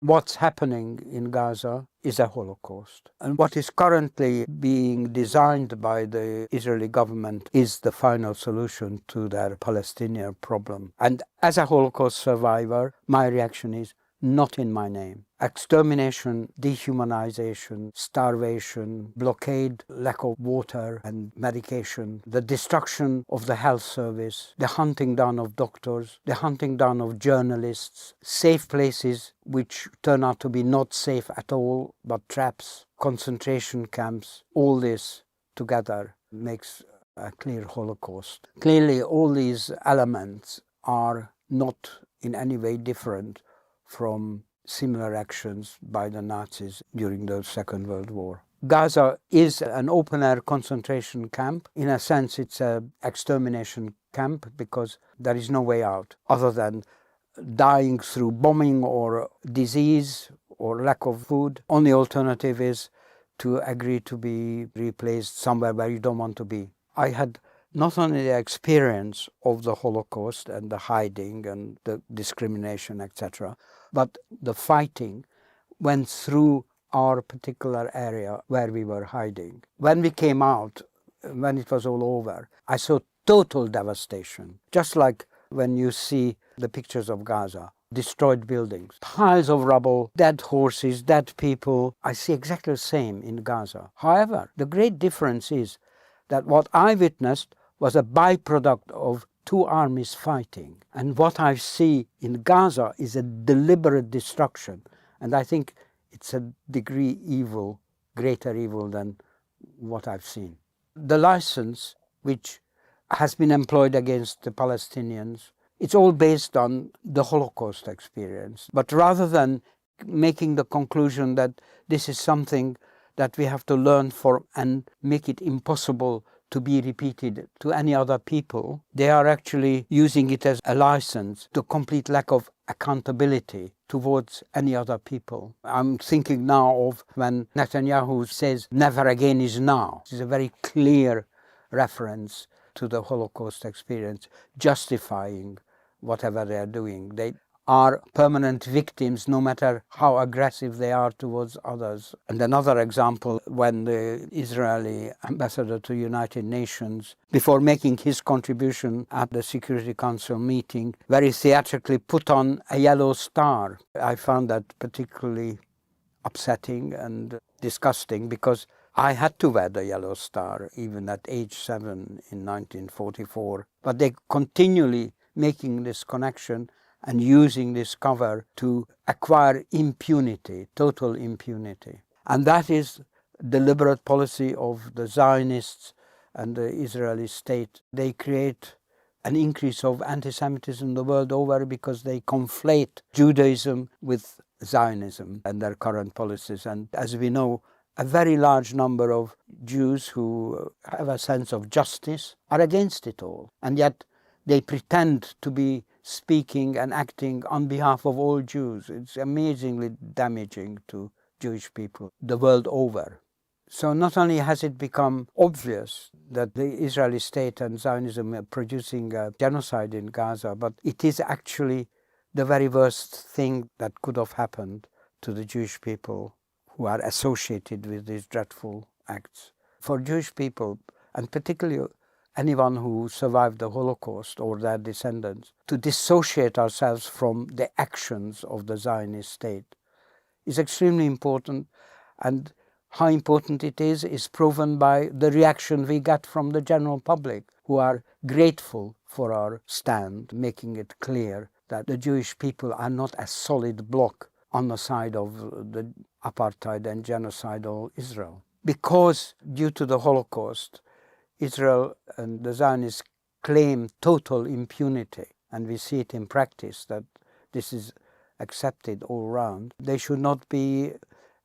what's happening in Gaza is a Holocaust. And what is currently being designed by the Israeli government is the final solution to their Palestinian problem. And as a Holocaust survivor, my reaction is not in my name. Extermination, dehumanization, starvation, blockade, lack of water and medication, the destruction of the health service, the hunting down of doctors, the hunting down of journalists, safe places which turn out to be not safe at all, but traps, concentration camps, all this together makes a clear Holocaust. Clearly, all these elements are not in any way different from similar actions by the Nazis during the Second World War. Gaza is an open-air concentration camp. In a sense, it's an extermination camp because there is no way out other than dying through bombing or disease or lack of food. Only alternative is to agree to be replaced somewhere where you don't want to be. I had not only the experience of the Holocaust and the hiding and the discrimination, etc., but the fighting went through our particular area where we were hiding. When we came out, when it was all over, I saw total devastation. Just like when you see the pictures of Gaza, destroyed buildings, piles of rubble, dead horses, dead people. I see exactly the same in Gaza. However, the great difference is that what I witnessed was a byproduct of two armies fighting. And what I see in Gaza is a deliberate destruction. And I think it's a degree evil, greater evil than what I've seen. The license which has been employed against the Palestinians, it's all based on the Holocaust experience. But rather than making the conclusion that this is something that we have to learn from and make it impossible to be repeated to any other people, they are actually using it as a license to complete lack of accountability towards any other people. I'm thinking now of when Netanyahu says never again is now. This is a very clear reference to the Holocaust experience, justifying whatever they are doing. They are permanent victims no matter how aggressive they are towards others. And another example, when the Israeli ambassador to United Nations, before making his contribution at the Security Council meeting, very theatrically put on a yellow star. I found that particularly upsetting and disgusting because I had to wear the yellow star even at age 7 in 1944. But they continually making this connection and using this cover to acquire impunity, total impunity. And that is deliberate policy of the Zionists and the Israeli state. They create an increase of anti-Semitism the world over because they conflate Judaism with Zionism and their current policies. And as we know, a very large number of Jews who have a sense of justice are against it all. And yet they pretend to be speaking and acting on behalf of all Jews. It's amazingly damaging to Jewish people the world over. So not only has it become obvious that the Israeli state and Zionism are producing a genocide in Gaza, but it is actually the very worst thing that could have happened to the Jewish people who are associated with these dreadful acts. For Jewish people, and particularly anyone who survived the Holocaust or their descendants, to dissociate ourselves from the actions of the Zionist state is extremely important. And how important it is proven by the reaction we get from the general public, who are grateful for our stand, making it clear that the Jewish people are not a solid bloc on the side of the apartheid and genocidal Israel. Because due to the Holocaust, Israel and the Zionists claim total impunity, and we see it in practice that this is accepted all around. They should not be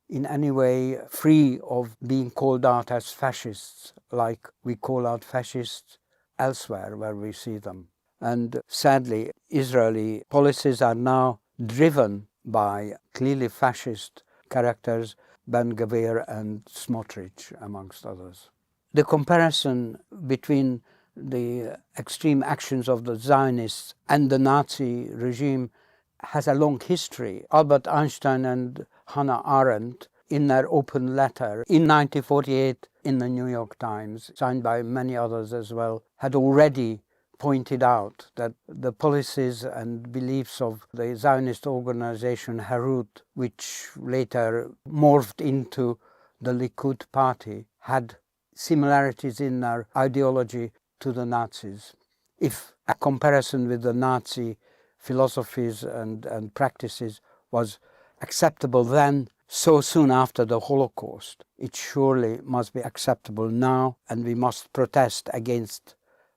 in any way free of being called out as fascists, like we call out fascists elsewhere where we see them. And sadly, Israeli policies are now driven by clearly fascist characters, Ben-Gvir and Smotrich, amongst others. The comparison between the extreme actions of the Zionists and the Nazi regime has a long history. Albert Einstein and Hannah Arendt, in their open letter in 1948 in the New York Times, signed by many others as well, had already pointed out that the policies and beliefs of the Zionist organization Herut, which later morphed into the Likud party, had similarities in their ideology to the Nazis. If a comparison with the Nazi philosophies and practices was acceptable then, so soon after the Holocaust, it surely must be acceptable now, and we must protest against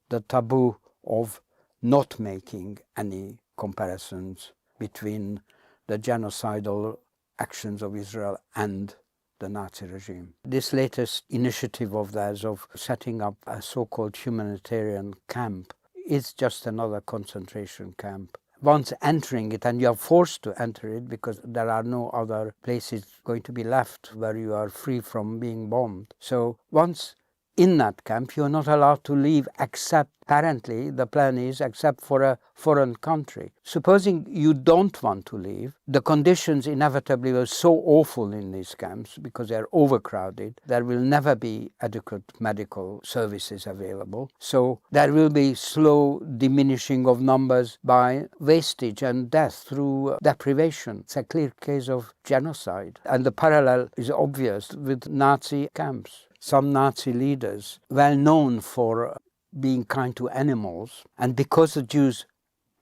the taboo of not making any comparisons between the genocidal actions of Israel and the Nazi regime. This latest initiative of theirs of setting up a so-called humanitarian camp is just another concentration camp. Once entering it, and you are forced to enter it because there are no other places going to be left where you are free from being bombed. So once in that camp, you are not allowed to leave except, apparently, the plan is, except for a foreign country. Supposing you don't want to leave, the conditions inevitably were so awful in these camps because they are overcrowded. There will never be adequate medical services available. So there will be slow diminishing of numbers by wastage and death through deprivation. It's a clear case of genocide. And the parallel is obvious with Nazi camps. Some Nazi leaders, well known for being kind to animals, and because the Jews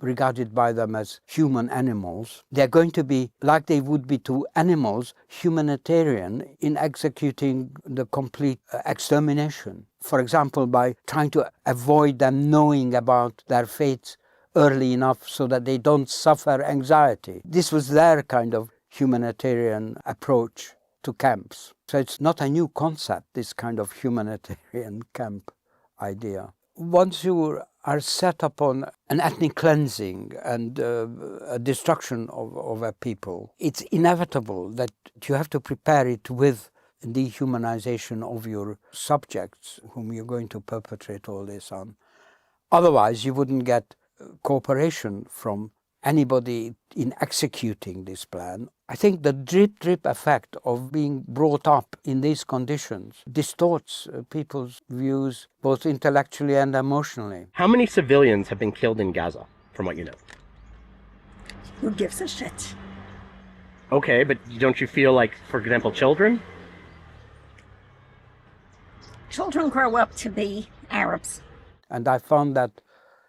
regarded by them as human animals, they're going to be, like they would be to animals, humanitarian in executing the complete extermination. For example, by trying to avoid them knowing about their fates early enough so that they don't suffer anxiety. This was their kind of humanitarian approach to camps. So it's not a new concept, this kind of humanitarian camp idea. Once you are set upon an ethnic cleansing and a destruction of a people, it's inevitable that you have to prepare it with dehumanization of your subjects whom you're going to perpetrate all this on. Otherwise, you wouldn't get cooperation from anybody in executing this plan. I think the drip effect of being brought up in these conditions distorts people's views both intellectually and emotionally. How many civilians have been killed in Gaza, from what you know? Who gives a shit? Okay, but don't you feel like, for example, children? Children grow up to be Arabs. And I found that,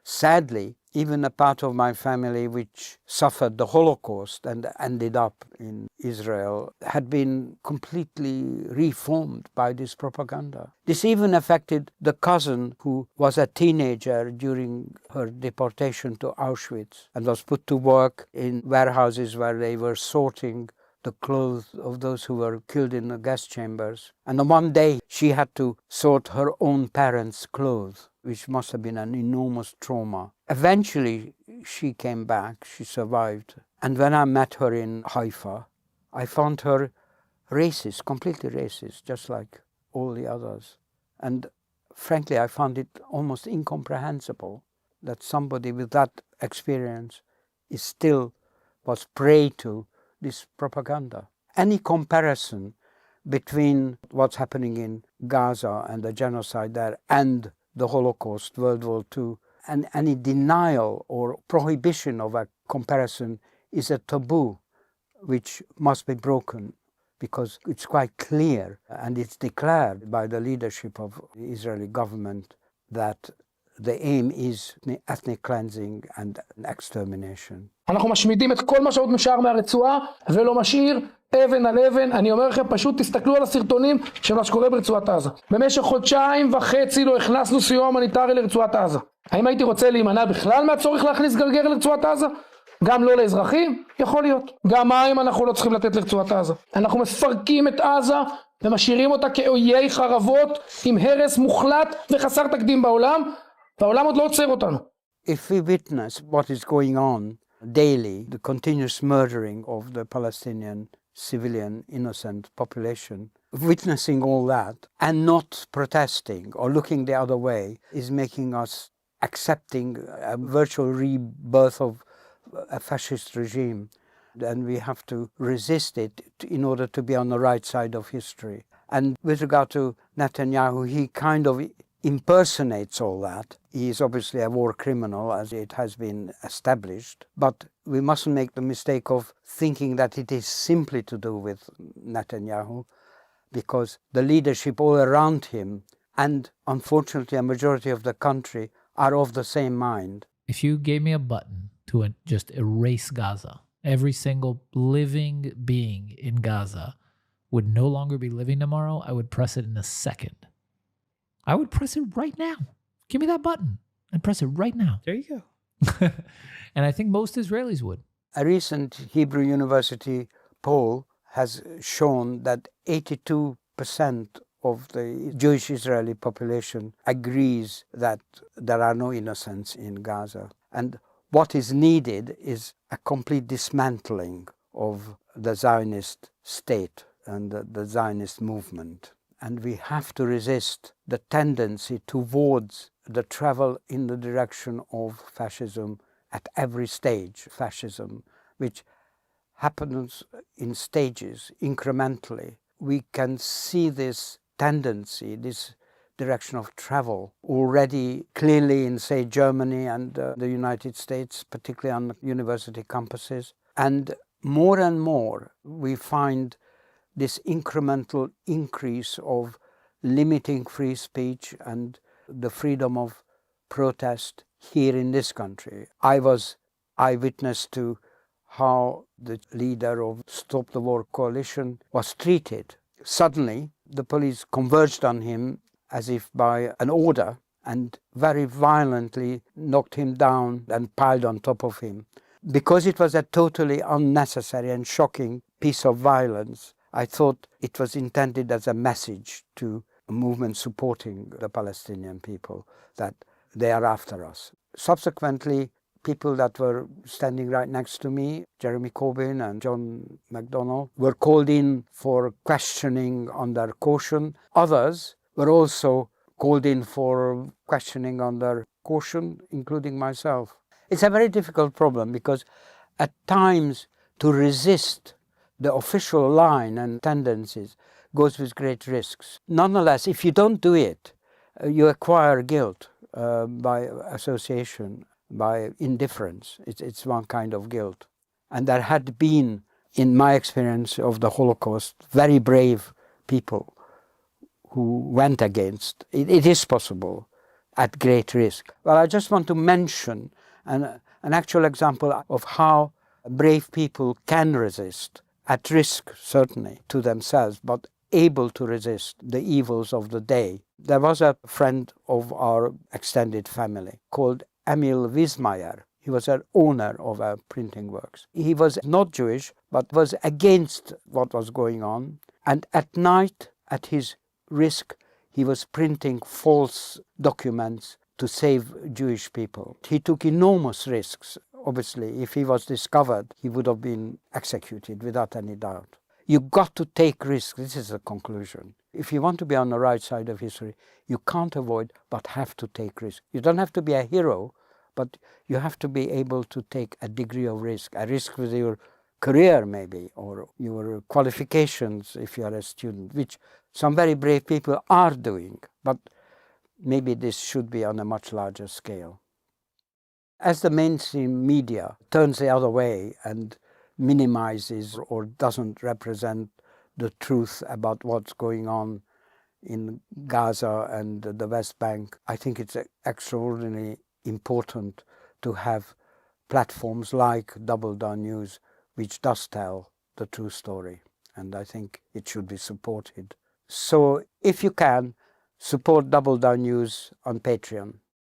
sadly, even a part of my family which suffered the Holocaust and ended up in Israel had been completely reformed by this propaganda. This even affected the cousin who was a teenager during her deportation to Auschwitz and was put to work in warehouses where they were sorting the clothes of those who were killed in the gas chambers. And on one day she had to sort her own parents' clothes, which must have been an enormous trauma. Eventually she came back, she survived. And when I met her in Haifa, I found her racist, completely racist, just like all the others. And frankly, I found it almost incomprehensible that somebody with that experience was prey to this propaganda. Any comparison between what's happening in Gaza and the genocide there and the Holocaust, World War II, and any denial or prohibition of a comparison is a taboo which must be broken, because it's quite clear and it's declared by the leadership of the Israeli government that the aim is ethnic cleansing and extermination. אנחנו משמידים את כל מה שעוד נשאר מהרצועה ולא משאיר אבן על אבן. אני אומר לכם, פשוט תסתכלו על הסרטונים של מה שקורה ברצועת עזה. במשך 1.5 חודשים לא הכנסנו סיוע הומניטרי לרצועת עזה. האם הייתי רוצה להימנע בכלל מהצורך להכניס גרגר לרצועת עזה? גם לא לאזרחים? יכול להיות. גם מים אנחנו לא צריכים לתת לרצועת עזה. אנחנו מפרקים את עזה ומשאירים אותה כאויי חרבות עם הרס מוחלט וחסר תקדים בעולם, והעולם עוד לא עוצר אותנו. If we witness what is going on daily, the continuous murdering of the Palestinian civilian innocent population, witnessing all that and not protesting or looking the other way is making us accepting a virtual rebirth of a fascist regime, then we have to resist it in order to be on the right side of history. And with regard to Netanyahu, he kind of impersonates all that. He is obviously a war criminal, as it has been established, but we mustn't make the mistake of thinking that it is simply to do with Netanyahu, because the leadership all around him, and unfortunately a majority of the country, are of the same mind. If you gave me a button to just erase Gaza, every single living being in Gaza would no longer be living tomorrow, I would press it in a second. I would press it right now. Give me that button and press it right now. There you go. And I think most Israelis would. A recent Hebrew University poll has shown that 82% of the Jewish Israeli population agrees that there are no innocents in Gaza. And what is needed is a complete dismantling of the Zionist state and the Zionist movement. And we have to resist the tendency towards the travel in the direction of fascism at every stage. Fascism, which happens in stages, incrementally. We can see this tendency, this direction of travel already clearly in, say, Germany and the United States, particularly on university campuses. And more we find this incremental increase of limiting free speech and the freedom of protest here in this country. I was eyewitness to how the leader of Stop the War Coalition was treated. Suddenly, the police converged on him as if by an order and very violently knocked him down and piled on top of him. Because it was a totally unnecessary and shocking piece of violence, I thought it was intended as a message to a movement supporting the Palestinian people that they are after us. Subsequently, people that were standing right next to me, Jeremy Corbyn and John McDonnell, were called in for questioning under caution. Others were also called in for questioning under caution, including myself. It's a very difficult problem because at times to resist the official line and tendencies goes with great risks. Nonetheless, if you don't do it, you acquire guilt by association, by indifference. It's one kind of guilt. And there had been, in my experience of the Holocaust, very brave people who went against. It is possible at great risk. Well, I just want to mention an actual example of how brave people can resist, at risk certainly to themselves, but able to resist the evils of the day. There was a friend of our extended family called Emil Wiesmeyer. He was an owner of a printing works. He was not Jewish, but was against what was going on. And at night, at his risk, he was printing false documents to save Jewish people. He took enormous risks. Obviously, if he was discovered, he would have been executed without any doubt. You've got to take risks. This is the conclusion. If you want to be on the right side of history, you can't avoid but have to take risks. You don't have to be a hero, but you have to be able to take a degree of risk, a risk with your career maybe, or your qualifications if you are a student, which some very brave people are doing, but maybe this should be on a much larger scale. As the mainstream media turns the other way and minimizes or doesn't represent the truth about what's going on in Gaza and the West Bank, I think it's extraordinarily important to have platforms like Double Down News, which does tell the true story, and I think it should be supported. So if you can, support Double Down News on Patreon.